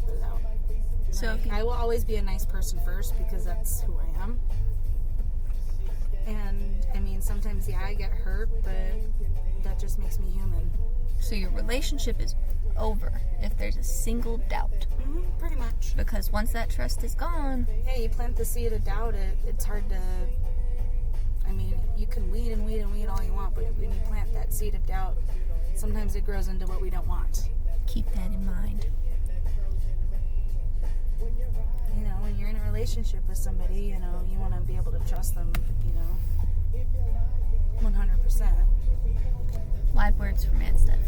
it out. So Like, I will always be a nice person first because that's who I am. And, I mean, sometimes, yeah, I get hurt, but that just makes me human. So your relationship is over if there's a single doubt. Pretty much. Because once that trust is gone... Yeah, you plant the seed of doubt, it's hard to... I mean, you can weed and weed and weed all you want, but when you plant that seed of doubt, sometimes it grows into what we don't want. Keep that in mind. You know, when you're in a relationship with somebody, you know, you want to be able to trust them, you know, 100%. Wide words from Aunt Steph.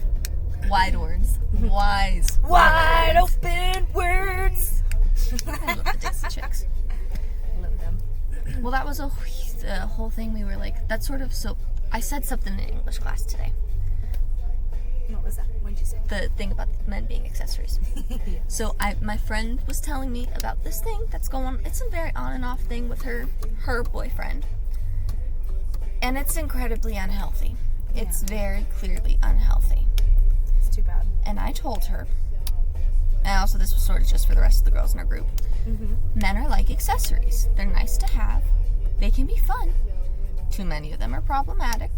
Wide words. Wise. Wide open words! I love the Dixie Chicks. Love them. Well, that was the whole thing. We were like, that's sort of so... I said something in English class today. What was that? What did you say? The thing about men being accessories. Yes. So my friend was telling me about this thing that's going on. It's a very on and off thing with her boyfriend. And it's incredibly unhealthy. Yeah. It's very clearly unhealthy. It's too bad. And I told her, and also this was sort of just for the rest of the girls in our group, men are like accessories. They're nice to have. They can be fun. Too many of them are problematic.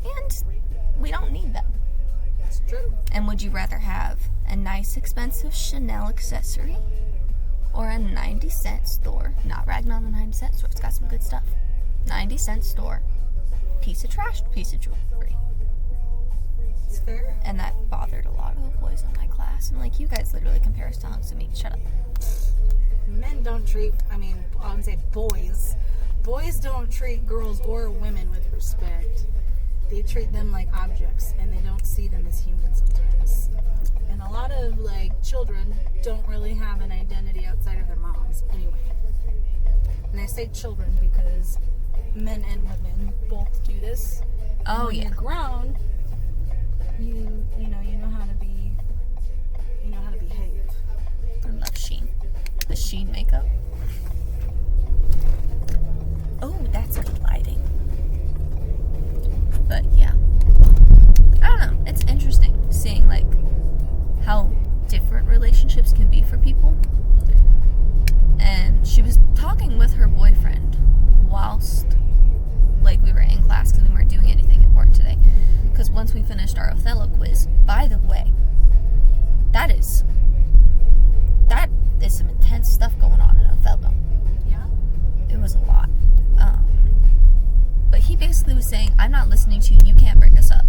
And we don't need them. It's true. And would you rather have a nice, expensive Chanel accessory or a 90-cent store? Not ragging on the 90-cent store. It's got some good stuff. 90-cent store. Piece of trash, piece of jewelry. It's fair. And that bothered a lot of the boys in my class. I'm like, you guys literally compare us to hunks of meat. Shut up. Men don't treat, I would say boys. Boys don't treat girls or women with respect. They treat them like objects, and they don't see them as humans sometimes. And a lot of, like, children don't really have an identity outside of their moms anyway. And I say children because men and women both do this. Oh, when yeah. you're grown, you know how to be, you know how to behave. I love Shein. The Shein makeup. Oh, that's good lighting. But yeah, I don't know. It's interesting seeing like how different relationships can be for people. And she was talking with her boyfriend whilst like we were in class because we weren't doing anything important today. Because once we finished our Othello quiz, by the way, that is some intense stuff going on in Othello. Yeah. It was a lot. But he basically was saying, I'm not listening to you, you can't bring this up.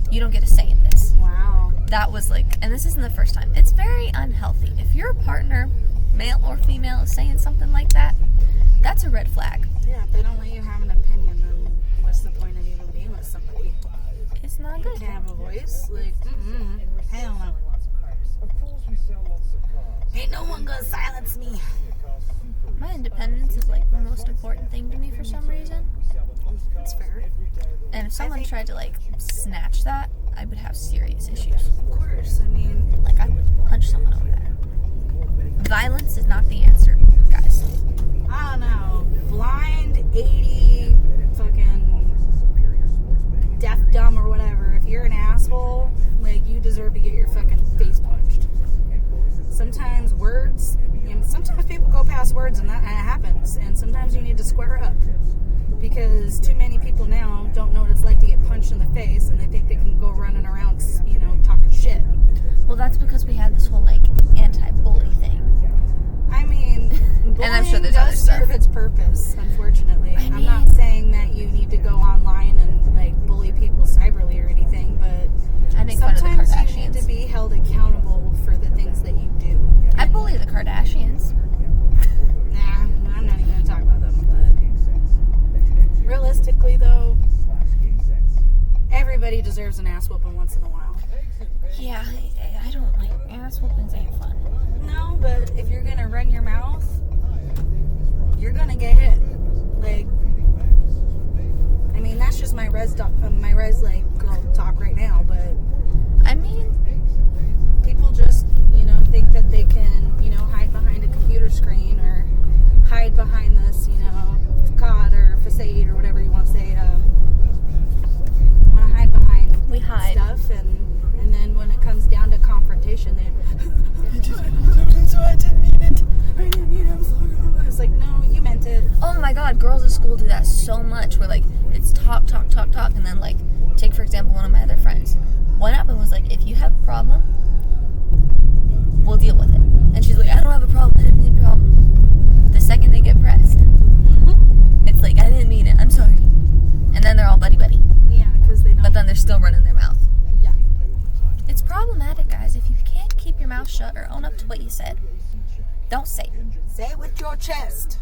You don't get a say in this. Wow. That was like, and this isn't the first time. It's very unhealthy. If your partner, male or female, is saying something like that, that's a red flag. Yeah, if they don't let you have an opinion, then what's the point of even being with somebody? It's not good. You can't have a voice? Like, hell no. Ain't no one gonna silence me. My independence is like the most important thing to me for some reason. That's fair. And if someone tried to like snatch that, I would have serious issues. Of course, I mean... Like I would punch someone over that. Violence is not the answer, guys. I don't know. Blind, 80, fucking deaf, dumb, or whatever. If you're an asshole, like, you deserve to get your fucking face punched. Sometimes words, sometimes people go past words and that happens. And sometimes you need to square up. Because too many people now don't know what it's like to get punched in the face, and they think they can go running around, talking shit. Well, that's because we have this whole, like, anti-bully thing. I mean, bullying And I'm sure there's other does stuff. serve its purpose, unfortunately. I mean, I'm not saying that you need to go online and, like, bully people cyberly or anything, but I make fun of the sometimes you need Kardashians. to be held accountable for the things that you do. I bully the Kardashians. Nah, I'm not even going to talk about them, but realistically, though, everybody deserves an ass whooping once in a while. Yeah, I don't like ass whoopings. Ain't fun. No, but if you're gonna run your mouth, you're gonna get hit. Like, I mean, that's just my res like girl talk right now. But I mean, people just think that they can hide behind a computer screen or hide behind this facade or facade or whatever you want to say. Want to hide behind we hide. stuff and then when it comes down to confrontation, they people do that so much where, like, it's talk, and then, like, take, for example, one of my other friends. What happened was, like, if you have a problem, we'll deal with it. And she's like, I don't have a problem, I didn't mean a problem. The second they get pressed, it's like, I didn't mean it, I'm sorry. And then they're all buddy-buddy. Yeah, because they don't. But then they're still running their mouth. Yeah. It's problematic, guys. If you can't keep your mouth shut or own up to what you said, don't say it. Say it with your chest.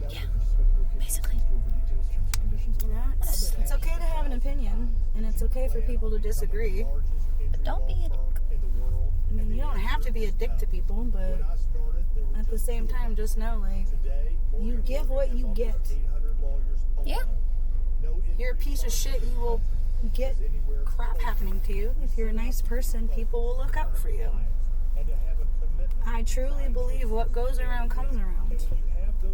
Yeah, basically. You know, it's okay to have an opinion, and it's okay for people to disagree. But don't be a dick. I mean, you don't have to be a dick to people, but at the same time, just know, like, you give what you get. Yeah. If you're a piece of shit, you will get crap happening to you. If you're a nice person, people will look out for you. I truly believe what goes around comes around.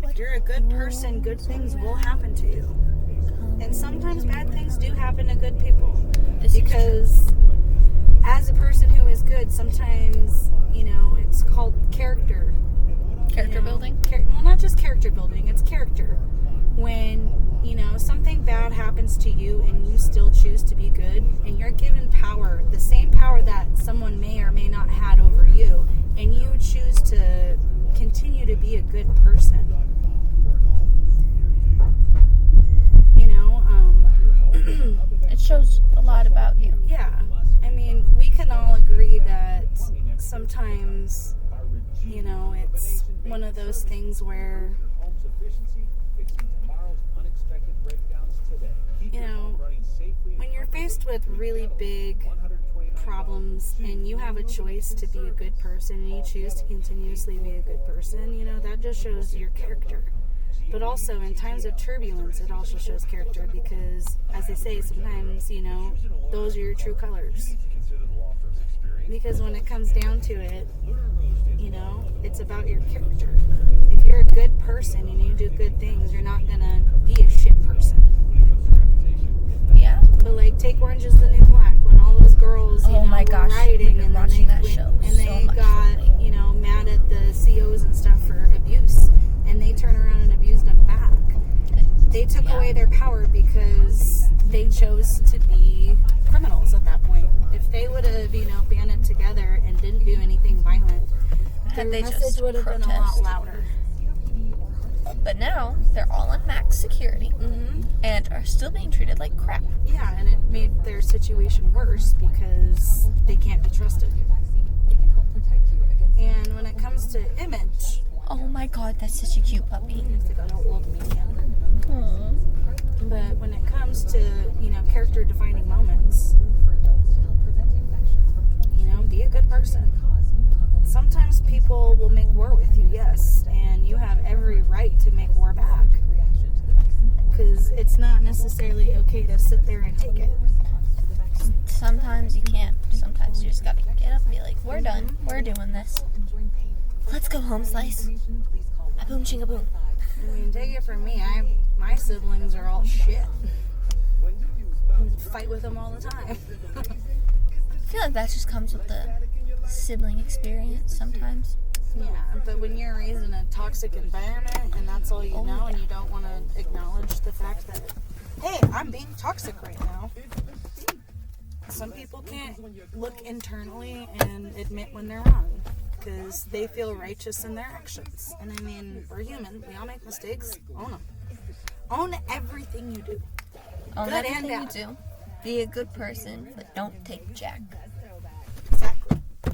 If you're a good person, good things will happen to you. And sometimes bad things do happen to good people. Because as a person who is good, sometimes, you know, it's called character. Character building? Well, not just character building, it's character. When, you know, something bad happens to you and you still choose to be good, and you're given power, the same power that someone may or may not had over you, and you choose to continue to be a good person. You know, It shows a lot about you. yeah. I mean, we can all agree that sometimes, you know, it's one of those things where, you know, when you're faced with really big problems and you have a choice to be a good person and you choose to continuously be a good person, you know, that just shows your character. But also in times of turbulence, it also shows character because, as they say, sometimes, you know, those are your true colors. Because when it comes down to it, you know, it's about your character. If you're a good person and you do good things, you're not gonna be a shit person. Yeah. But like, take Orange is the New Black, when all those girls, you know, my were gosh, rioting we've been and then watching that went, show and so they much got, lately. you know, mad at the COs and stuff for abuse, and they turn around and abused them back. They took away their power because they chose to be criminals at that point. If they would have, you know, banded together and didn't do anything violent, their they message just would have been a lot protest. louder. But now they're all on max security and are still being treated like crap. Yeah, and it made their situation worse because they can't be trusted. And when it comes to image, Oh my god, that's such a cute puppy. it's like an old medium. Aww. But when it comes to, you know, character defining moments, you know, be a good person. Sometimes people will make war with you, yes, and you have every right to make war back. Because it's not necessarily okay to sit there and take it. Sometimes you can't. Sometimes you just gotta get up and be like, we're done. We're doing this. Let's go home, Slice. A boom ching a boom. I mean, take it from me, my siblings are all shit. Fight with them all the time. I feel like that just comes with the sibling experience sometimes. Yeah, but when you're raised in a toxic environment and that's all you know, and you don't want to acknowledge the fact that, hey, I'm being toxic right now. Some people can't look internally and admit when they're wrong because they feel righteous in their actions. And I mean, we're human. We all make mistakes. Own them. Own everything you do. Own Good and everything you bad. do. Be a good person, but don't take jack.